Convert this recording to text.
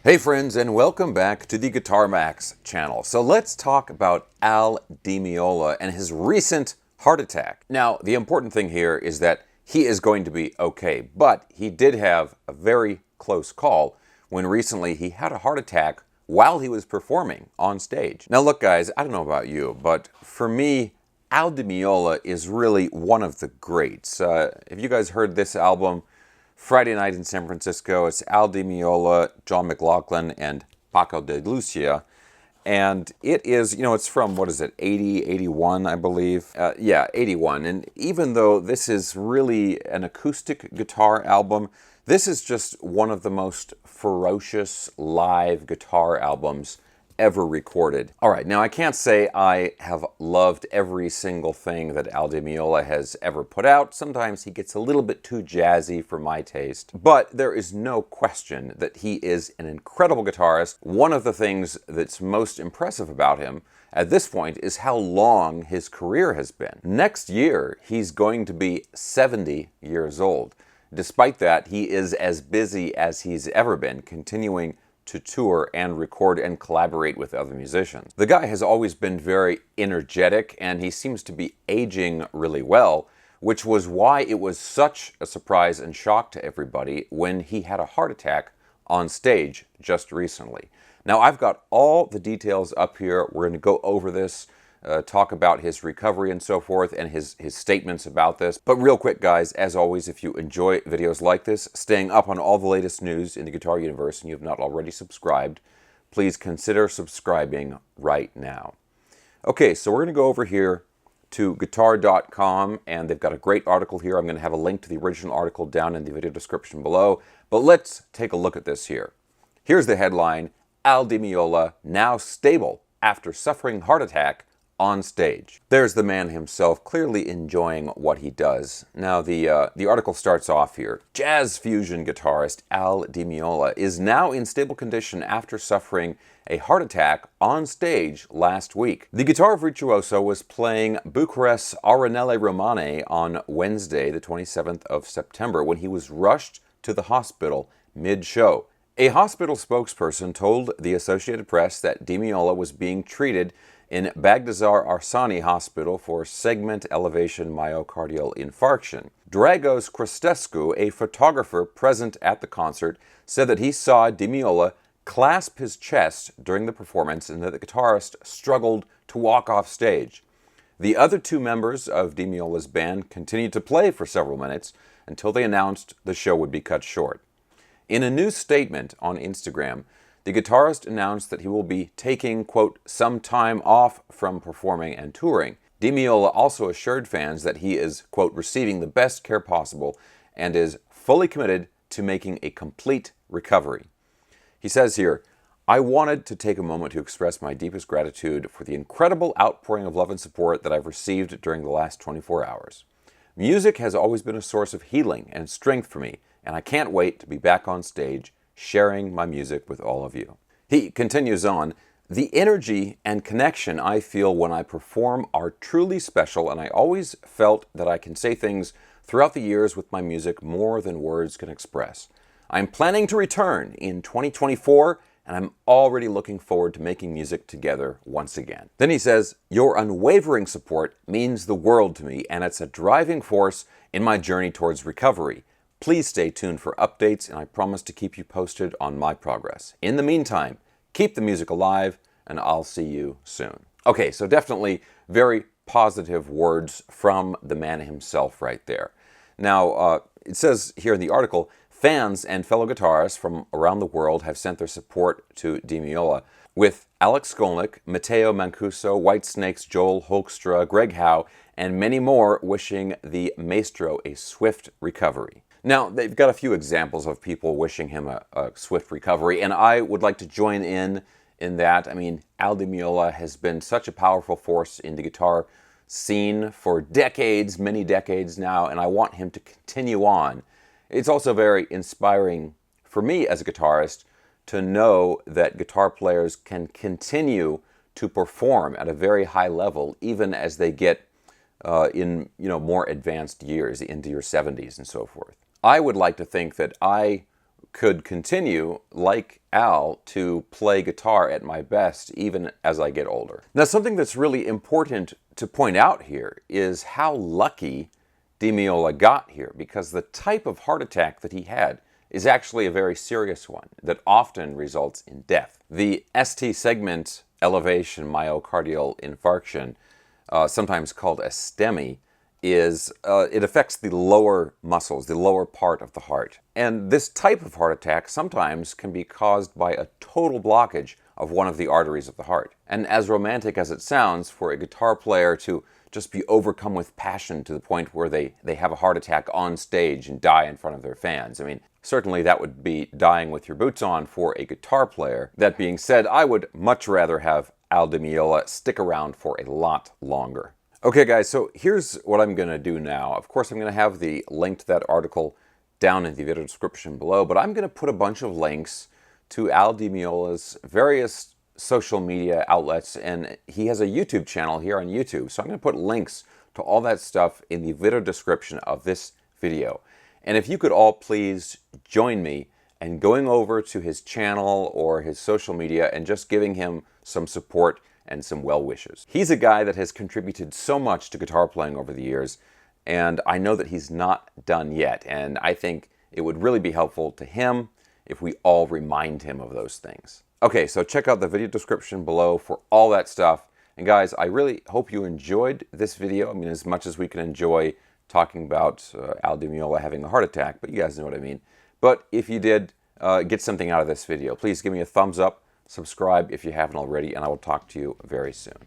Hey friends, and welcome back to the Guitar Max channel. So let's talk about Al Di Meola and his recent heart attack. Now, the important thing here is that he is going to be okay, but he did have a very close call when recently he had a heart attack while he was performing on stage. Now look guys, I don't know about you, but for me, Al Di Meola is really one of the greats. Have you guys heard this album? Friday Night in San Francisco. It's Al Di Meola, John McLaughlin, and Paco de Lucia. And it is, it's from, 80, 81, I believe? Yeah, 81. And even though this is really an acoustic guitar album, this is just one of the most ferocious live guitar albums ever recorded. All right, now I can't say I have loved every single thing that Al Di Meola has ever put out. Sometimes he gets a little bit too jazzy for my taste, but there is no question that he is an incredible guitarist. One of the things that's most impressive about him at this point is how long his career has been. Next year, he's going to be 70 years old. Despite that, he is as busy as he's ever been, continuing to tour and record and collaborate with other musicians. The guy has always been very energetic, and he seems to be aging really well, which was why it was such a surprise and shock to everybody when he had a heart attack on stage just recently. Now, I've got all the details up here. We're going to go over this, talk about his recovery and so forth, and his statements about this. But real quick, guys, as always, if you enjoy videos like this, staying up on all the latest news in the guitar universe, and you have not already subscribed, please consider subscribing right now. Okay, so we're going to go over here to guitar.com, and they've got a great article here. I'm going to have a link to the original article down in the video description below. But let's take a look at this here. Here's the headline: Al Di Meola now stable after suffering heart attack on stage. There's the man himself, clearly enjoying what he does. Now, the article starts off here. Jazz fusion guitarist Al Di Meola is now in stable condition after suffering a heart attack on stage last week. The guitar virtuoso was playing Bucharest's Arenele Romane on Wednesday, the 27th of September, when he was rushed to the hospital mid-show. A hospital spokesperson told the Associated Press that Di Meola was being treated in Bagdasar Arsani Hospital for segment elevation myocardial infarction. Dragos Cristescu, a photographer present at the concert, said that he saw Di Meola clasp his chest during the performance and that the guitarist struggled to walk off stage. The other two members of Di Meola's band continued to play for several minutes until they announced the show would be cut short. In a new statement on Instagram, the guitarist announced that he will be taking, quote, some time off from performing and touring. Di Meola also assured fans that he is, quote, receiving the best care possible and is fully committed to making a complete recovery. He says here, I wanted to take a moment to express my deepest gratitude for the incredible outpouring of love and support that I've received during the last 24 hours. Music has always been a source of healing and strength for me, and I can't wait to be back on stage sharing my music with all of you. He continues on, the energy and connection I feel when I perform are truly special, and I always felt that I can say things throughout the years with my music more than words can express. I'm planning to return in 2024, and I'm already looking forward to making music together once again. Then he says, your unwavering support means the world to me, and it's a driving force in my journey towards recovery. Please stay tuned for updates, and I promise to keep you posted on my progress. In the meantime, keep the music alive, and I'll see you soon. Okay, so definitely very positive words from the man himself right there. Now, it says here in the article, fans and fellow guitarists from around the world have sent their support to Di Meola, with Alex Skolnick, Matteo Mancuso, Whitesnake's Joel Hoekstra, Greg Howe, and many more wishing the maestro a swift recovery. Now, they've got a few examples of people wishing him a swift recovery, and I would like to join in that. I mean, Al Di Meola has been such a powerful force in the guitar scene for decades, many decades now, and I want him to continue on. It's also very inspiring for me as a guitarist to know that guitar players can continue to perform at a very high level even as they get in more advanced years, into your 70s and so forth. I would like to think that I could continue, like Al, to play guitar at my best even as I get older. Now, something that's really important to point out here is how lucky Meola got here, because the type of heart attack that he had is actually a very serious one that often results in death. The ST segment elevation myocardial infarction, sometimes called a STEMI, it affects the lower muscles, the lower part of the heart. And this type of heart attack sometimes can be caused by a total blockage of one of the arteries of the heart. And as romantic as it sounds for a guitar player to just be overcome with passion to the point where they have a heart attack on stage and die in front of their fans, I mean, certainly that would be dying with your boots on for a guitar player. That being said, I would much rather have Al Di Meola stick around for a lot longer. Okay guys, so here's what I'm going to do now. Of course, I'm going to have the link to that article down in the video description below, but I'm going to put a bunch of links to Al Di Meola's various social media outlets, and he has a YouTube channel here on YouTube. So I'm going to put links to all that stuff in the video description of this video. And if you could all please join me in going over to his channel or his social media and just giving him some support and some well wishes. He's a guy that has contributed so much to guitar playing over the years, and I know that he's not done yet, and I think it would really be helpful to him if we all remind him of those things. Okay, so check out the video description below for all that stuff. And guys, I really hope you enjoyed this video. I mean, as much as we can enjoy talking about Al Di Meola having a heart attack, but you guys know what I mean. But if you did get something out of this video, please give me a thumbs up, subscribe if you haven't already, and I will talk to you very soon.